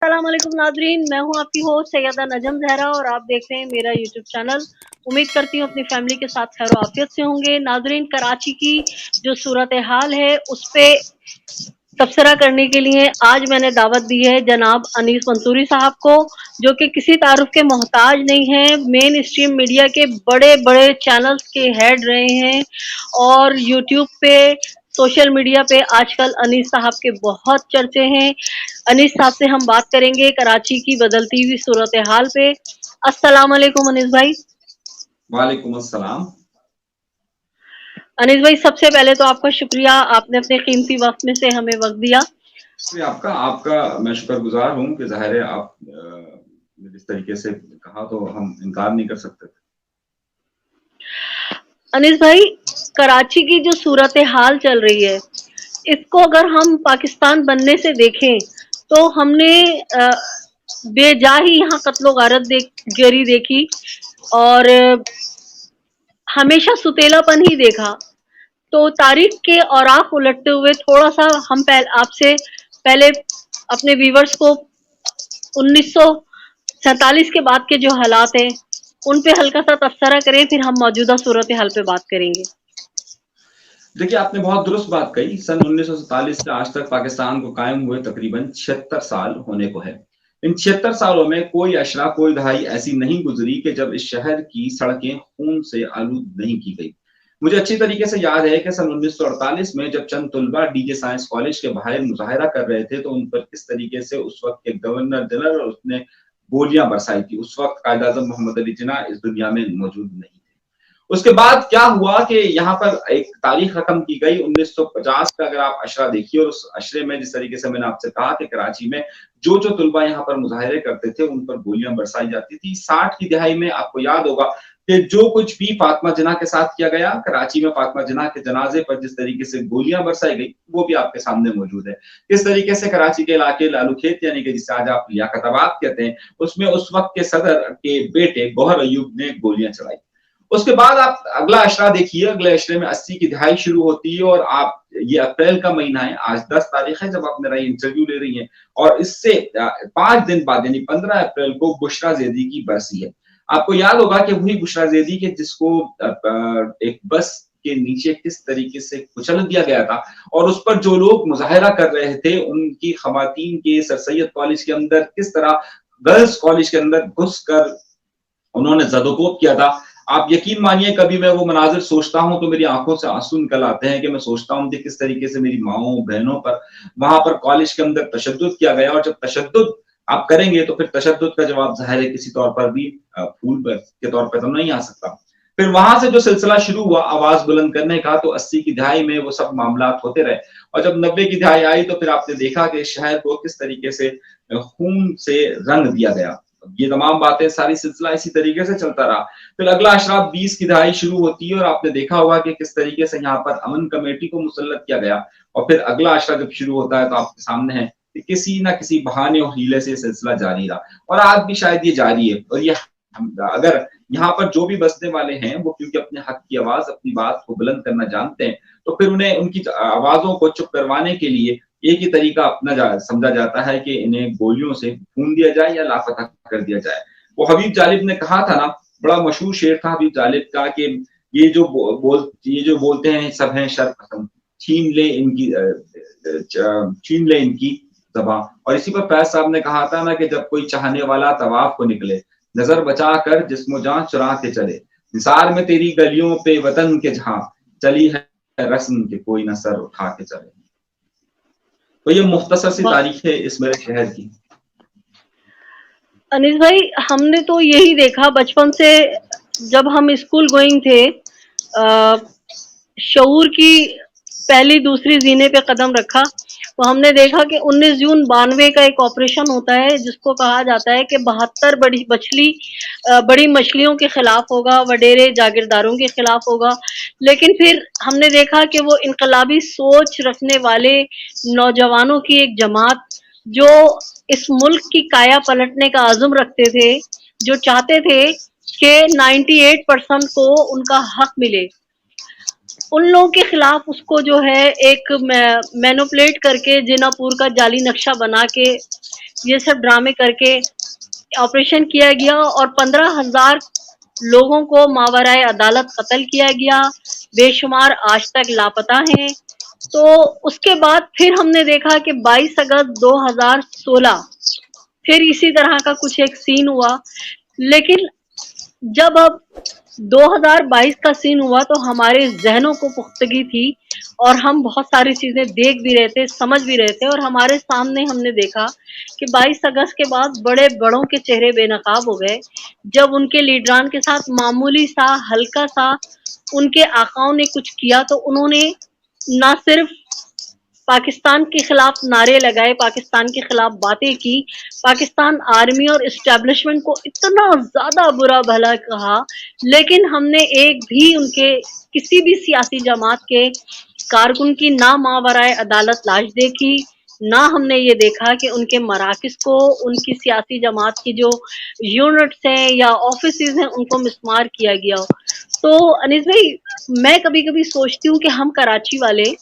अस्सलाम वालेकुम नाजरीन, मैं हूं आपकी होस्ट सैयदा नजम जहरा और आप देख रहे हैं मेरा यूट्यूब चैनल। उम्मीद करती हूं अपनी फैमिली के साथ खैर आफियत से होंगे। नाजरीन, कराची की जो सूरत हाल है उस पे तबसरा करने के लिए आज मैंने दावत दी है जनाब अनीस मंसूरी साहब को, जो कि किसी तारुफ के मोहताज नहीं है। मेन स्ट्रीम मीडिया के बड़े बड़े चैनल्स के हेड रहे हैं और यूट्यूब पे सोशल मीडिया पे आजकल अनीस साहब के बहुत चर्चे हैं। अनीस साहब से हम बात करेंगे कराची की बदलती हुई सूरत हाल पे। अस्सलाम वालेकुम अनीस भाई। वालेकुम अस्सलाम। अनीस भाई, सबसे पहले तो आपका शुक्रिया, आपने अपने कीमती वक्त में से हमें वक्त दिया। आपका आपका मैं शुक्रगुजार हूँ कि जाहिर है आप जिस तरीके से कहा तो हम इनकार नहीं कर सकते। अनीस भाई, कराची की जो सूरत हाल चल रही है इसको अगर हम पाकिस्तान बनने से देखें तो हमने बेजा ही यहाँ कत्लो गारत गरी देखी और हमेशा सुतेलापन ही देखा। तो तारीख के औराफ उलटते हुए थोड़ा सा हम आपसे पहले अपने व्यूवर्स को 1947 के बाद के जो हालात हैं उन पे हल्का सा तबसरा करें, फिर हम मौजूदा सूरत हाल पे बात करेंगे। देखिए, आपने बहुत दुरुस्त बात कही। सन 1947 से आज तक पाकिस्तान को कायम हुए तकरीबन 76 साल होने को है। इन 76 सालों में कोई अशरा, कोई दहाई ऐसी नहीं गुजरी कि जब इस शहर की सड़कें खून से आलूद नहीं की गई। मुझे अच्छी तरीके से याद है कि सन 1948 में जब चंद तुलबा डीजे साइंस कॉलेज के बाहर मुजाहिरा कर रहे थे तो उन पर किस तरीके से उस वक्त के गवर्नर जनरल और उसने गोलियां बरसाई थी। उस वक्त कायद आजम मोहम्मद अली जिन्ना इस दुनिया में मौजूद नहीं। उसके बाद क्या हुआ कि यहाँ पर एक तारीख रकम की गई 1950 का। अगर आप अशरा देखिए और उस अशरे में जिस तरीके से मैंने आपसे कहा कि कराची में जो तुलबा यहाँ पर मुजाहिरे करते थे उन पर गोलियां बरसाई जाती थी। 60 की दिहाई में आपको याद होगा कि जो कुछ भी फातिमा जिन्ना के साथ किया गया, कराची में फातिमा जिन्ना के जनाजे पर जिस तरीके से गोलियां बरसाई गई वो भी आपके सामने मौजूद है। किस तरीके से कराची के इलाके लालू खेत यानी कि जिसे आज आप लियाकताबाद कहते हैं, उसमें उस वक्त के सदर के बेटे गौहर अयूब ने गोलियां चलाई। उसके बाद आप अगला अशरा देखिए, अगले अशरे में 80 की दिहाई शुरू होती है और आप ये अप्रैल का महीना है, आज 10 तारीख है जब आप मेरा ये इंटरव्यू ले रही हैं और इससे 5 दिन बाद यानी 15 अप्रैल को बुशरा ज़ैदी की बरसी है। आपको याद होगा कि वही बुशरा ज़ैदी के जिसको एक बस के नीचे किस तरीके से कुचल दिया गया था और उस पर जो लोग मुजाहिरा कर रहे थे उनकी खवातीन के सर सैयद कॉलेज के अंदर किस तरह गर्ल्स कॉलेज के अंदर घुसकर उन्होंने जदोकोब किया था। आप यकीन मानिए कभी मैं वो मनाजिर सोचता हूं तो मेरी आंखों से आंसू निकल आते हैं कि मैं सोचता हूं कि किस तरीके से मेरी माओ बहनों पर वहां पर कॉलेज के अंदर तशद्दुद किया गया। और जब तशद्दुद आप करेंगे तो फिर तशद्दुद का जवाब जाहिर है किसी तौर पर भी फूल पर के तौर पर तो नहीं आ सकता। फिर वहां से जो सिलसिला शुरू हुआ आवाज बुलंद करने का, तो 80 की दिहाई में वो सब मामला होते रहे और जब 90 की दिहाई आई तो फिर आपने देखा कि शहर को किस तरीके से खून से रंग दिया गया। ये तमाम बातें सारी सिलसिला इसी तरीके से चलता रहा। फिर अगला अशरा 20 की दहाई शुरू होती है और आपने देखा होगा कि किस तरीके से यहाँ पर अमन कमेटी को मुसल्लत किया गया और फिर अगला अशरा जब शुरू होता है तो आपके सामने है कि किसी ना किसी बहाने और हीले से सिलसिला जारी रहा और आज भी शायद ये जारी है। और ये अगर यहाँ पर जो भी बसने वाले हैं वो क्योंकि अपने हक की आवाज, अपनी बात को बुलंद करना जानते हैं, तो फिर उन्हें उनकी आवाजों को चुप करवाने के लिए एक ही तरीका समझा जाता है कि इन्हें गोलियों से भून दिया जाए या लापता कर दिया जाए। वो हबीब जालिब ने कहा था ना, बड़ा मशहूर शेर था हबीब जालिब का कि ये जो बोलते हैं सब हैं शर पसंद, छीन ले इनकी ज़बां। और इसी पर फैज साहब ने कहा था ना कि जब कोई चाहने वाला तवाफ को निकले, नजर बचा कर जिस्मो जान चुरा के चले, निसार में तेरी गलियों पे वतन के जहां चली है रस्म के कोई न सर उठा के चले। तो ये मुख्तसर सी तारीख है इस मेरे शहर की। अनीस भाई, हमने तो यही देखा बचपन से जब हम स्कूल गोइंग थे, शऊर की पहली दूसरी जीने पे कदम रखा तो हमने देखा कि 19 जून 92 का एक ऑपरेशन होता है जिसको कहा जाता है कि 72 बड़ी मछलियों के खिलाफ होगा, वडेरे जागीरदारों के खिलाफ होगा। लेकिन फिर हमने देखा कि वो इनकलाबी सोच रखने वाले नौजवानों की एक जमात जो इस मुल्क की काया पलटने का आज़म रखते थे, जो चाहते थे कि 98% को उनका हक मिले, उन लोगों के खिलाफ उसको जो है एक मैनिपुलेट करके जिनापुर का जाली नक्शा बना के ये सब ड्रामे करके ऑपरेशन किया गया और 15,000 लोगों को मावराए अदालत कत्ल किया गया, बेशुमार आज तक लापता हैं। तो उसके बाद फिर हमने देखा कि 22 अगस्त 2016 फिर इसी तरह का कुछ एक सीन हुआ, लेकिन जब अब 2022 का सीन हुआ तो हमारे जहनों को पुख्तगी थी और हम बहुत सारी चीजें देख भी रहे थे, समझ भी रहे थे, और हमारे सामने हमने देखा कि 22 अगस्त के बाद बड़े बड़ों के चेहरे बेनकाब हो गए जब उनके लीडरान के साथ मामूली सा हल्का सा उनके आकाओं ने कुछ किया तो उन्होंने ना सिर्फ पाकिस्तान के खिलाफ नारे लगाए, पाकिस्तान के खिलाफ बातें की, पाकिस्तान आर्मी और इस्टेब्लिशमेंट को इतना ज्यादा बुरा भला कहा, लेकिन हमने एक भी उनके किसी भी सियासी जमात के कारकुन की ना मावराए अदालत लाश देखी, ना हमने ये देखा कि उनके मराकज को उनकी सियासी जमात की जो यूनिट्स हैं या ऑफिसेज हैं उनको मिसमार किया गया हो। तो अनीस भाई, मैं कभी कभी सोचती हूँ कि हम कराची वाले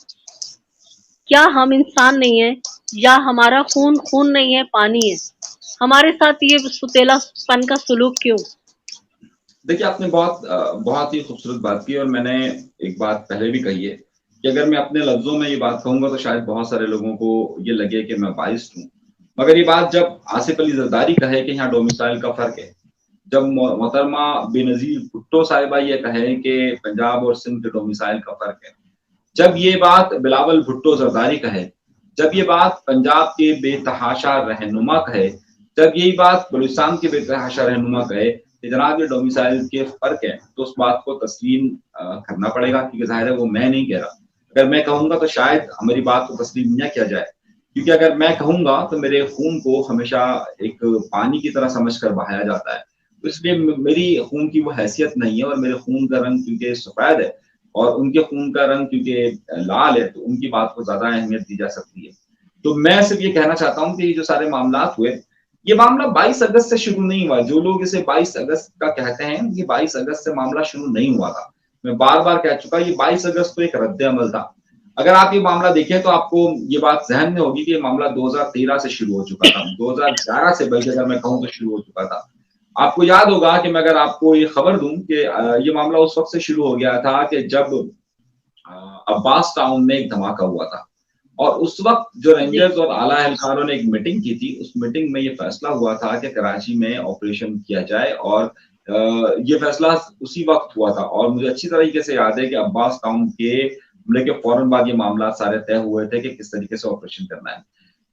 क्या हम इंसान नहीं है, या हमारा खून खून नहीं है, पानी है, हमारे साथ ये सुतेलापन का सलूक क्यों? देखिए, आपने बहुत ही खूबसूरत बात की और मैंने एक बात पहले भी कही है कि अगर मैं अपने लफ्जों में ये बात कहूंगा तो शायद बहुत सारे लोगों को ये लगे कि मैं बाइस्ड हूँ, मगर ये बात जब आसिफ अली जरदारी कहे कि यहाँ डोमिसाइल का फर्क है, जब मोहतरमा बेनजीर भुट्टो साहिबा ये कहे कि पंजाब और सिंध के डोमिसाइल का फर्क है, जब ये बात बिलावल भुट्टो जरदारी कहे, जब ये बात पंजाब के बेतहाशा रहनुमा कहे, जब यही बात बलूचिस्तान के बेतहाशा रहनुमा कहे कि जनाब ये डोमिसाइल के फर्क है, तो उस बात को तस्लीम करना पड़ेगा, क्योंकि जाहिर है वो मैं नहीं कह रहा। अगर मैं कहूंगा तो शायद हमारी बात को तस्लीम न किया जाए, क्योंकि अगर मैं कहूंगा तो मेरे खून को हमेशा एक पानी की तरह समझ कर बहाया जाता है, तो इसलिए मेरी खून की वो हैसियत नहीं है, और मेरे खून का रंग क्योंकि सफेद है और उनके खून का रंग क्योंकि लाल है, तो उनकी बात को ज्यादा अहमियत दी जा सकती है। तो मैं सिर्फ ये कहना चाहता हूँ कि ये जो सारे मामला हुए, ये मामला 22 अगस्त से शुरू नहीं हुआ। जो लोग इसे 22 अगस्त का कहते हैं, ये 22 अगस्त से मामला शुरू नहीं हुआ था। मैं बार बार कह चुका, ये 22 अगस्त तो एक रद्द अमल था। अगर आप ये मामला देखें तो आपको ये बात जहन में होगी कि ये मामला 2013 से शुरू हो चुका था, 2011 से बल्कि अगर मैं कहूँ तो शुरू हो चुका था। आपको याद होगा कि मैं अगर आपको ये खबर दूं कि ये मामला उस वक्त से शुरू हो गया था कि जब अब्बास टाउन में एक धमाका हुआ था, और उस वक्त जो रेंजर्स और आला एहलकारों ने एक मीटिंग की थी, उस मीटिंग में ये फैसला हुआ था कि कराची में ऑपरेशन किया जाए, और ये फैसला उसी वक्त हुआ था। और मुझे अच्छी तरीके से याद है कि अब्बास टाउन के हमले के फौरन बाद ये मामला सारे तय हुए थे कि किस तरीके से ऑपरेशन करना है।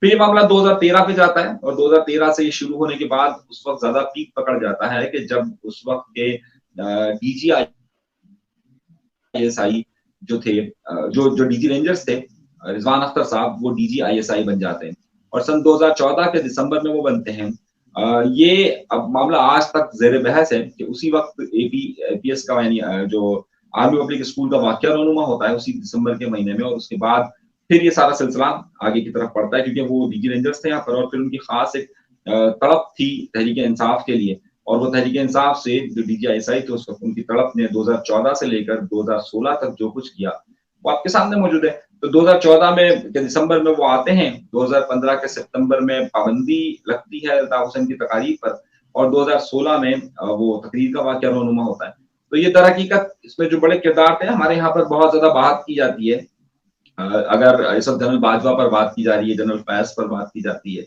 फिर ये मामला 2013 पे जाता है, और 2013 से ये शुरू होने के बाद उस वक्त ज्यादा पीक पकड़ जाता है कि जब उस वक्त के DGISI जो थे, जो डीजी रेंजर्स थे, रिजवान अख्तर साहब, वो DGISI बन जाते हैं, और सन 2014 के दिसंबर में वो बनते हैं। ये अब मामला आज तक जेर बहस है कि उसी वक्त APS का यानी जो आर्मी पब्लिक स्कूल का वाकया रोनुमा होता है उसी दिसंबर के महीने में, और उसके बाद फिर ये सारा सिलसिला आगे की तरफ बढ़ता है, क्योंकि वो डीजी रेंजर्स थे यहाँ पर, और फिर उनकी खास एक तड़प थी तहरीक इंसाफ के लिए, और वो तहरीक इंसाफ से जो DGISI थे उस वक्त उनकी तड़प ने 2014 से लेकर 2016 तक जो कुछ किया वो आपके सामने मौजूद है। तो 2014 में के दिसंबर में वो आते हैं, 2015 के सितंबर में पाबंदी लगती है अल्ताफ हुसैन की तकारीर पर, और 2016 में वो तकरीर का वाकया रोनुमा होता है। तो ये दर हकीकत इसमें जो बड़े किरदार थे, हमारे यहाँ पर बहुत ज्यादा बात की जाती है। अगर इस वक्त जनरल बाजवा पर बात की जा रही है, जनरल फैज पर बात की जाती है,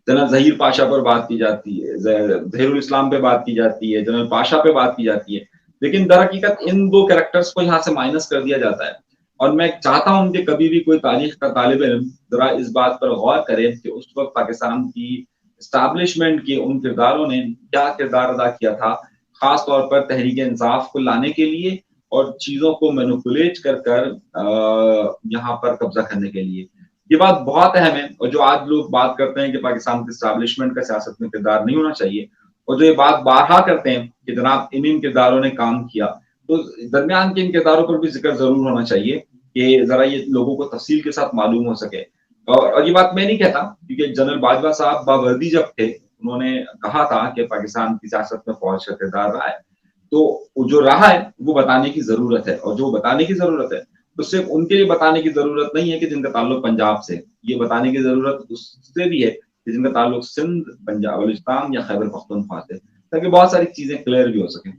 जनरल जहीर पाशा पर बात की जाती है, जहीरुल इस्लाम पे बात की जाती है, जनरल पाशा पे बात की जाती है, लेकिन दर हकीकत इन दो कैरेक्टर्स को यहाँ से माइनस कर दिया जाता है। और मैं चाहता हूं कि कभी भी कोई तारीख का तालिब इल्म जरा इस बात पर गौर करे कि उस वक्त पाकिस्तान की एस्टैब्लिशमेंट के उन किरदारों ने क्या किरदार अदा किया था, खास तौर पर तहरीक इंसाफ को लाने के लिए और चीजों को मैनिपुलेट कर यहाँ पर कब्जा करने के लिए। ये बात बहुत अहम है, और जो आज लोग बात करते हैं कि पाकिस्तान की एस्टैब्लिशमेंट का सियासत में किरदार नहीं होना चाहिए, और जो ये बात बारहा करते हैं कि जनाब इन किरदारों ने काम किया, तो दरमियान के इन किरदारों पर भी जिक्र जरूर होना चाहिए कि जरा ये लोगों को तफसील के साथ मालूम हो सके। और ये बात मैं नहीं कहता, क्योंकि जनरल बाजवा साहब बावर्दी जब थे, उन्होंने कहा था कि पाकिस्तान की सियासत में फौज का किरदार रहा है, तो जो रहा है वो बताने की जरूरत है, और जो बताने की जरूरत है تو صرف ان کے لیے بتانے کی ضرورت نہیں ہے کہ جن کا تعلق پنجاب سے، یہ بتانے کی ضرورت اس سے بھی ہے کہ جن کا تعلق سندھ، پنجاب، بلوچستان یا خیبر پختونخوا سے، تاکہ بہت ساری چیزیں کلیئر بھی ہو سکیں۔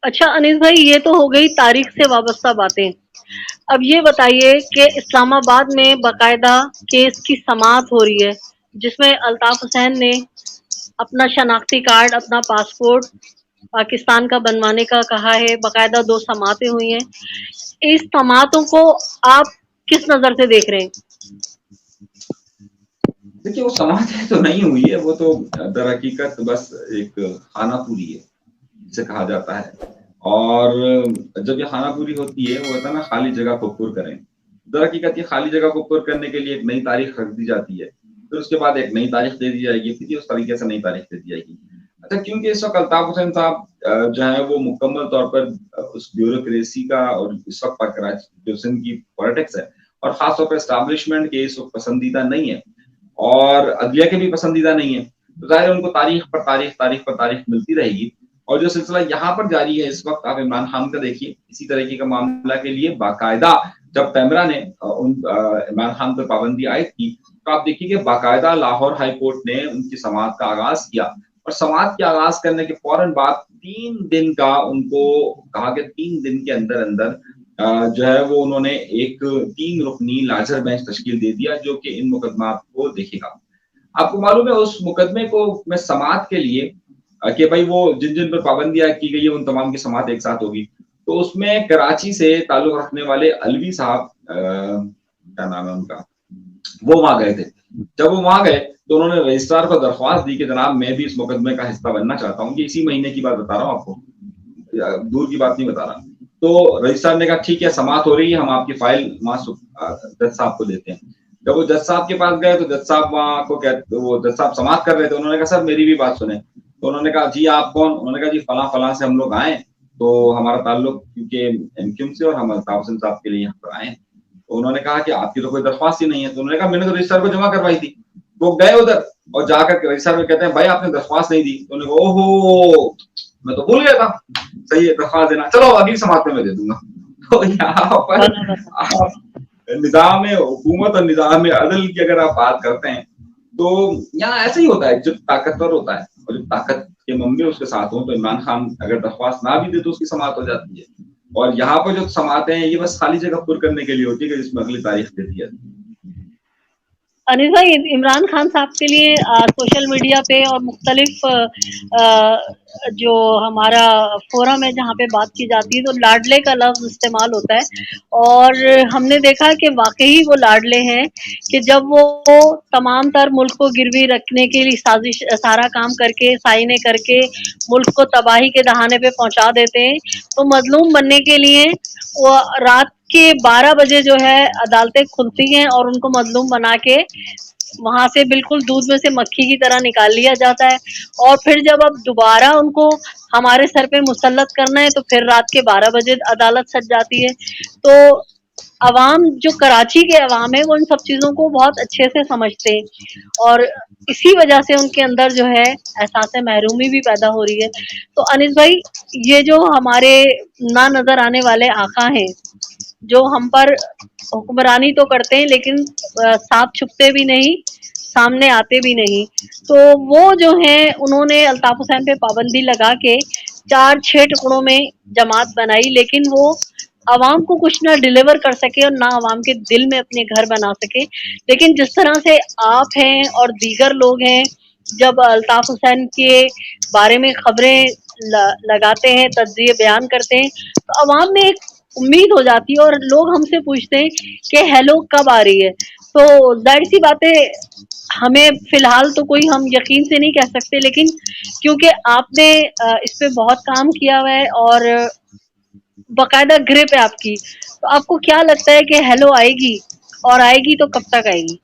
اچھا انیس بھائی، یہ تو ہو گئی تاریخ سے وابستہ باتیں. اب یہ بتائیے کہ اسلام آباد میں باقاعدہ کیس کی سماعت ہو رہی ہے جس میں الطاف حسین نے اپنا شناختی کارڈ، اپنا پاسپورٹ پاکستان کا بنوانے کا کہا ہے. باقاعدہ 2 سماعتیں ہوئی ہیں. اس سماعتوں کو آپ کس نظر سے دیکھ رہے ہیں؟ دیکھیے وہ سماعت تو نہیں ہوئی ہے، وہ تو در حقیقت بس ایک خانہ پوری ہے جسے کہا جاتا ہے. اور جب یہ خانہ پوری ہوتی ہے، وہ ہوتا ہے نا خالی جگہ کو پر کریں. در حقیقت یہ خالی جگہ کو پر کرنے کے لیے ایک نئی تاریخ رکھ دی جاتی ہے، پھر اس کے بعد ایک نئی تاریخ دے دی جائے گی، پھر اس طریقے سے نئی تاریخ دے دی جائے گی. اچھا، کیونکہ اس وقت الطاف حسین صاحب جو ہے وہ مکمل طور پر اس بیوروکریسی کا اور اس وقت کراچی جو سندھ کی پالیٹکس ہے اور خاص طور پر اسٹیبلشمنٹ کے اس وقت پسندیدہ نہیں ہے اور عدلیہ کے بھی پسندیدہ نہیں ہے. تو ظاہر ان کو تاریخ پر تاریخ ملتی رہے گی. اور جو سلسلہ یہاں پر جاری ہے اس وقت، آپ عمران خان کا دیکھیے، اسی طریقے کا معاملہ کے لیے باقاعدہ جب پیمرا نے عمران خان پر پابندی عائد کی تو آپ دیکھیے کہ باقاعدہ لاہور ہائی کورٹ نے ان کی سماعت کا آغاز کیا، اور سماعت کے آغاز کرنے کے فوراً بعد 3 دن کا ان کو کہا کہ 3 دن کے اندر اندر جو ہے وہ انہوں نے ایک 3 رکنی لارجر بینچ تشکیل دے دیا جو کہ ان مقدمات کو دیکھے گا. آپ کو معلوم ہے اس مقدمے کو میں سماعت کے لیے کہ بھائی وہ جن پر پابندیاں کی گئی ہے ان تمام کی سماعت ایک ساتھ ہوگی، تو اس میں کراچی سے تعلق رکھنے والے علوی صاحب، کیا نام ہے ان کا، وہ وہاں گئے تھے. جب وہ وہاں گئے تو انہوں نے رجسٹرار کو درخواست دی کہ جناب میں بھی اس مقدمے کا حصہ بننا چاہتا ہوں. یہ اسی مہینے کی بات بتا رہا ہوں آپ کو، دور کی بات نہیں بتا رہا. تو رجسٹرار نے کہا ٹھیک ہے سماعت ہو رہی ہے، ہم آپ کی فائل جج صاحب کو دیتے ہیں. جب وہ جج صاحب کے پاس گئے تو جج صاحب وہاں کو وہ جج صاحب سماعت کر رہے تھے. انہوں نے کہا سر میری بھی بات سنیں. تو انہوں نے کہا جی آپ کون؟ انہوں نے کہا جی فلاں فلاں سے ہم لوگ آئے، تو ہمارا تعلق کیونکہ ایم سے اور ہم الطاف حسین صاحب کے لیے یہاں پر آئے. تو انہوں نے کہا کہ آپ کی تو کوئی درخواست ہی نہیں ہے. تو انہوں نے کہا میں نے تو رجسٹر کو جمع کروائی تھی. وہ گئے ادھر اور جا کر رجسٹر میں کہتے ہیں بھائی آپ نے درخواست نہیں دی. تو انہوں نے کہا اوہو میں تو بھول گیا تھا، صحیح ہے درخواست دینا، چلو اگلی سماعت میں دے دوں گا. تو یہاں پر نظام حکومت اور نظام عدل کی اگر آپ بات کرتے ہیں تو یہاں ایسا ہی ہوتا ہے. جو طاقتور ہوتا ہے اور جو طاقت کے منبع اس کے ساتھ ہوں، تو عمران خان اگر درخواست نہ بھی دے تو اس کی سماعت ہو جاتی ہے. اور یہاں پر جو سماعتیں ہیں یہ بس خالی جگہ پر کرنے کے لیے ہوتی ہے کہ جس میں اگلی تاریخ دے دی جاتی ہے. انیس بھائی، عمران خان صاحب کے لیے سوشل میڈیا پہ اور مختلف جو ہمارا فورم ہے جہاں پہ بات کی جاتی ہے تو لاڈلے کا لفظ استعمال ہوتا ہے، اور ہم نے دیکھا کہ واقعی وہ لاڈلے ہیں کہ جب وہ تمام تر ملک کو گروی رکھنے کے لیے سازش سارا کام کر کے سائنے کر کے ملک کو تباہی کے دہانے پہ پہنچا دیتے ہیں، تو مظلوم بننے کے لیے وہ رات کے 12 بجے جو ہے عدالتیں کھلتی ہیں اور ان کو مظلوم بنا کے وہاں سے بالکل دودھ میں سے مکھی کی طرح نکال لیا جاتا ہے. اور پھر جب اب دوبارہ ان کو ہمارے سر پہ مسلط کرنا ہے تو پھر رات کے 12 بجے عدالت سج جاتی ہے. تو عوام جو کراچی کے عوام ہے وہ ان سب چیزوں کو بہت اچھے سے سمجھتے ہیں، اور اسی وجہ سے ان کے اندر جو ہے احساس محرومی بھی پیدا ہو رہی ہے. تو انیس بھائی، یہ جو ہمارے نہ نظر آنے والے آقا ہیں جو ہم پر حکمرانی تو کرتے ہیں لیکن ساتھ چھپتے بھی نہیں، سامنے آتے بھی نہیں، تو وہ جو ہیں انہوں نے الطاف حسین پہ پابندی لگا کے 4-6 ٹکڑوں میں جماعت بنائی، لیکن وہ عوام کو کچھ نہ ڈیلیور کر سکے اور نہ عوام کے دل میں اپنے گھر بنا سکے. لیکن جس طرح سے آپ ہیں اور دیگر لوگ ہیں جب الطاف حسین کے بارے میں خبریں لگاتے ہیں، تجزیے بیان کرتے ہیں، تو عوام میں ایک امید ہو جاتی ہے اور لوگ ہم سے پوچھتے ہیں کہ ہیلو کب آ رہی ہے. تو ظاہر سی بات ہے ہمیں فی الحال تو کوئی ہم یقین سے نہیں کہہ سکتے، لیکن کیونکہ آپ نے اس پہ بہت کام کیا ہوا ہے اور باقاعدہ گرپ ہے آپ کی، تو آپ کو کیا لگتا ہے کہ ہیلو آئے گی، اور آئے گی تو کب تک آئے گی؟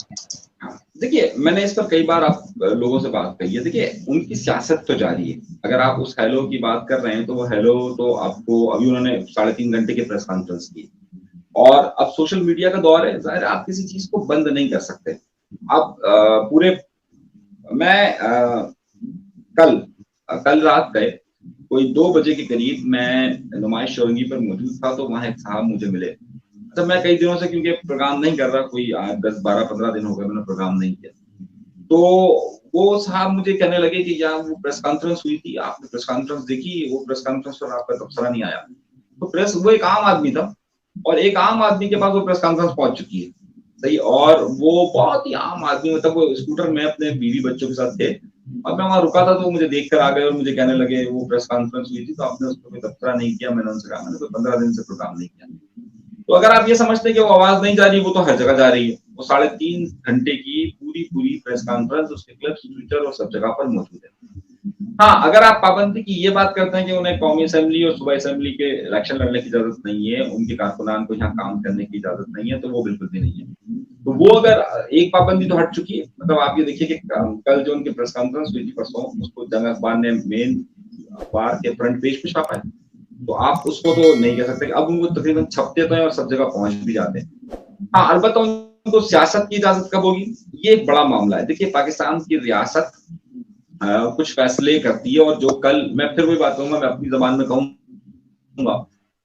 دیکھیے میں نے اس پر کئی بار آپ لوگوں سے بات کہی ہے. دیکھیے ان کی سیاست تو جاری ہے. اگر آپ اس ہیلو کی بات کر رہے ہیں تو وہ ہیلو تو آپ کو ابھی انہوں نے 3.5 گھنٹے کی پریس کانفرنس کی، اور اب سوشل میڈیا کا دور ہے، ظاہر آپ کسی چیز کو بند نہیں کر سکتے. آپ پورے میں کل رات گئے कोई 2 बजे के करीब मैं नुमाइश चौरंगी पर मौजूद था, तो वहाँ एक साहब मुझे मिले। अच्छा, मैं कई दिनों से क्योंकि प्रोग्राम नहीं कर रहा, कोई 10, 12, 15 दिन हो गए मैंने प्रोग्राम नहीं किया। तो वो साहब मुझे कहने लगे कि यार वो प्रेस कॉन्फ्रेंस हुई थी, आपने प्रेस कॉन्फ्रेंस देखी? वो प्रेस कॉन्फ्रेंस पर आपका तबसरा नहीं आया। तो वो एक आम आदमी था और एक आम आदमी के पास वो प्रेस कॉन्फ्रेंस पहुंच चुकी है, सही। और वो बहुत ही आम आदमी, मतलब वो स्कूटर में अपने बीवी बच्चों के साथ थे और मैं वहां रुका था, तो मुझे देख कर आ गए और मुझे कहने लगे वो प्रेस कॉन्फ्रेंस हुई थी तो आपने उसको कोई तबसरा नहीं किया। मैंने उनसे कहा मैंने कोई 15 दिन से प्रोग्राम नहीं किया। तो अगर आप ये समझते हैं कि वो आवाज नहीं जा रही, वो तो हर जगह जा रही है। वो 3.5 घंटे की पूरी प्रेस कॉन्फ्रेंस, उसके क्लिप्स ट्विटर और सब जगह पर मौजूद है। हाँ, अगर आप पाबंदी की ये बात करते हैं कि उन्हें कौमी असेंबली और सूबाई असेंबली के इलेक्शन लड़ने की इजाजत नहीं है, उनके कारकुनान को यहाँ काम करने की इजाजत नहीं है, तो वो बिल्कुल भी नहीं है। तो वो अगर एक पाबंदी तो हट चुकी है, मतलब आप ये देखिए कि कल जो उनकी प्रेस कॉन्फ्रेंस हुई थी परसों, उसको जंग अखबार ने मेन अखबार के फ्रंट पेज पे छापा है, तो आप उसको तो नहीं कह सकते। अब उनको तकरीबन छपते तो हैं और सब जगह पहुंच भी जाते हैं। हाँ, अलबत्ता उनको सियासत की इजाजत कब होगी, ये एक बड़ा मामला है। देखिए, पाकिस्तान की रियासत कुछ फैसले करती है, और जो कल मैं फिर वही बात कहूंगा, मैं अपनी जबान में कहूंगा,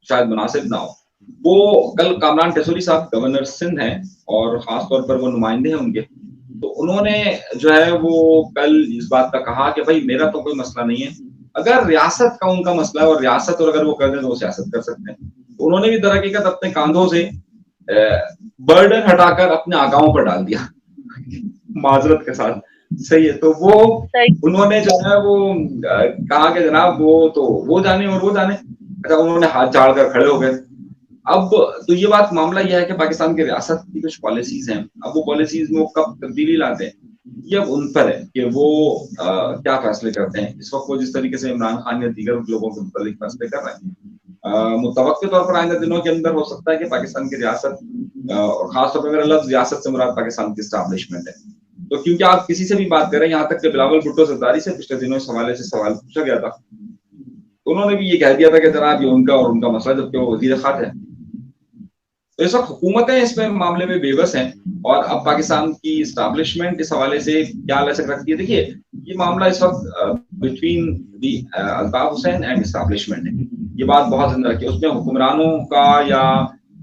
शायद मुनासिब ना हो। वो कल कामरान टेसोरी साहब गवर्नर सिंध हैं और खास तौर पर वो नुमाइंदे हैं उनके, तो उन्होंने जो है वो कल इस बात का कहा कि भाई मेरा तो कोई मसला नहीं है, अगर रियासत का उनका मसला है और रियासत और अगर वो कर दें तो वो सियासत कर सकते हैं। तो उन्होंने भी दरहकीकत अपने कांधों से बर्डन हटाकर अपने आकाओं पर डाल दिया माजरत के साथ, सही है। तो वो उन्होंने जो है वो कहा कि जनाब वो जाने और वो जाने। अच्छा, उन्होंने हाथ झाड़ कर खड़े हो गए। अब तो ये बात मामला यह है कि पाकिस्तान की रियासत की कुछ पॉलिसीज हैं, अब वो पॉलिसीज में वो कब तब्दीली लाते हैं ये अब उन पर है कि वो क्या फैसले करते हैं। इस वक्त वो जिस तरीके से इमरान खान या दीगर लोगों के मुतालिक फैसले कर रहे हैं, मुतवक्किल तौर पर आइंदा दिनों के अंदर हो सकता है कि पाकिस्तान की रियासत, और खासतौर पर मेरा लफ्ज रियासत से मुराद पाकिस्तान की एस्टैब्लिशमेंट है, तो क्योंकि आप किसी से भी बात करें, यहाँ तक कि बिलावल भुट्टो सरदारी से पिछले दिनों इस हवाले से सवाल पूछा गया था, तो उन्होंने भी ये कह दिया था कि जनाब ये उनका और उनका मसला, जबकि वो वजीर खात है। तो इस वक्त हुकूमतें इसमें मामले में बेबस हैं, और अब पाकिस्तान की इस्टेब्लिशमेंट इस हवाले से क्या लचक रखती है। देखिए, ये मामला इस वक्त between the Altaf Hussain and establishment है, ये बात बहुत जिंदा रखी है। उसमें हुक्मरानों का या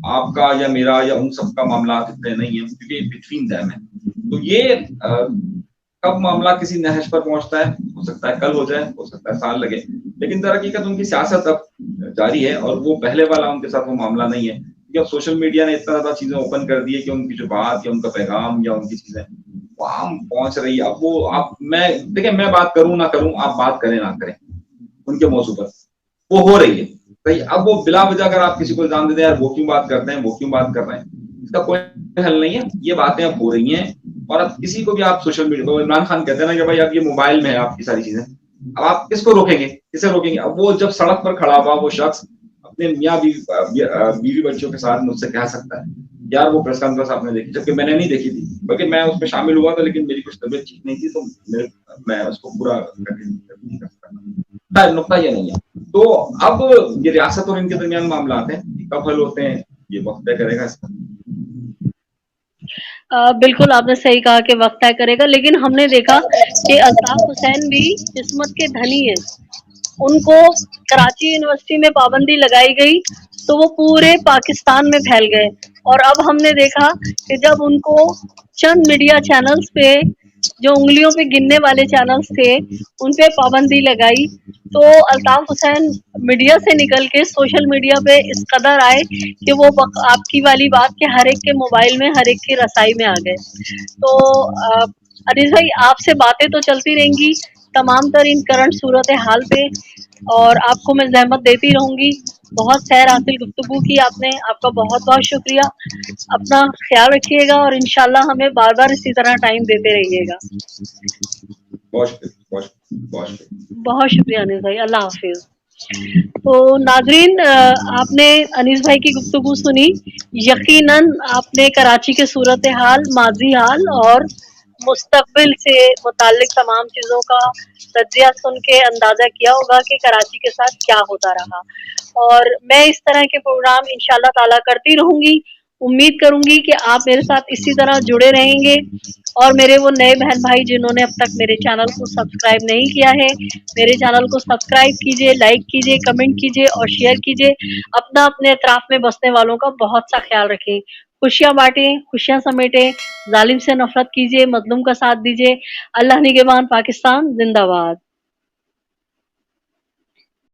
आपका या मेरा या उन सब का मामला इतने नहीं है, क्योंकि बिटवीन दैम है। तो ये कब मामला किसी नहज पर पहुंचता है, हो सकता है कल हो जाए, हो सकता है साल लगे, लेकिन दरहकीकत उनकी सियासत अब जारी है और वो पहले वाला उनके साथ वो मामला नहीं है। अब सोशल मीडिया ने इतना ज्यादा चीजें ओपन कर दी है कि उनकी जो बात या उनका पैगाम या उनकी चीजें वो आम पहुंच रही है। अब वो आप मैं देखिए, मैं बात करूं ना करूं, आप बात करें ना करें, उनके मौजू पर वो हो रही है, सही। अब वो बिला वजह अगर आप किसी को इल्जाम दे दें यार वो क्यों बात करते हैं, वो क्यों बात कर रहे हैं, इसका कोई हल नहीं है। ये बातें अब हो रही हैं, और अब किसी को भी आप सोशल मीडिया को, इमरान खान कहते हैं ना कि भाई अब ये मोबाइल में है आपकी सारी चीजें, अब आप किसको रोकेंगे, किसे रोकेंगे। अब वो जब सड़क पर खड़ा हुआ वो शख्स अपने मियाँ बीवी बच्चों के साथ मुझसे कह सकता है यार वो प्रेस कॉन्फ्रेंस आपने देखी, जबकि मैंने नहीं देखी थी, बल्कि मैं उसमें शामिल हुआ था, लेकिन मेरी कुछ तबीयत ठीक नहीं थी, तो मैं उसको पूरा नहीं कर सकता। नुकता ये नहीं है। तो अब ये रियासत और इनके दरमियान मामला आते हैं, कब हल होते हैं ये वक्त तय करेगा इसका। बिल्कुल आपने सही कहा कि वक्त तय करेगा, लेकिन हमने देखा कि अल्ताफ हुसैन भी किस्मत के धनी है। उनको कराची यूनिवर्सिटी में पाबंदी लगाई गई तो वो पूरे पाकिस्तान में फैल गए, और अब हमने देखा कि जब उनको चंद मीडिया चैनल्स पे, जो उंगलियों पे गिनने वाले चैनल्स थे, उन पे पाबंदी लगाई, तो अल्ताफ हुसैन मीडिया से निकल के सोशल मीडिया पे इस कदर आए कि वो आपकी वाली बात के हर एक के मोबाइल में, हर एक की रसाई में आ गए। तो अनीस भाई, आपसे बातें तो चलती रहेंगी तमाम तरीन करंट सूरत हाल पे, और आपको मैं ज़हमत देती रहूंगी। बहुत खैर हासिल गुफ्तगू की आपने, आपका बहुत बहुत शुक्रिया। अपना ख्याल रखिएगा और इंशाल्लाह हमें बार बार इसी तरह टाइम देते रहिएगा। बहुत शुक्रिया अनीस भाई, अल्लाह हाफिज। तो नाजरीन, आपने अनीस भाई की गुफ्तगू सुनी। यकीनन आपने कराची के सूरत हाल, माजी हाल और मुस्तकबिल से मुताल्लिक तमाम चीज़ों का तज्जिया सुन के अंदाज़ा किया होगा कि कराची के साथ क्या होता रहा। और मैं इस तरह के प्रोग्राम इंशाल्लाह ताला करती रहूंगी, उम्मीद करूंगी कि आप मेरे साथ इसी तरह जुड़े रहेंगे और मेरे वो नए बहन भाई जिन्होंने अब तक मेरे चैनल को सब्सक्राइब नहीं किया है, मेरे चैनल को सब्सक्राइब कीजिए, लाइक कीजिए, कमेंट कीजिए और शेयर कीजिए। अपना अपने अतराफ में बसने वालों का बहुत सा ख्याल रखें। खुशियां बांटें, खुशियां समेटें, जालिम से नफरत कीजिए, मजलूम का साथ दीजिए। अल्लाह निगहबान, पाकिस्तान जिंदाबाद।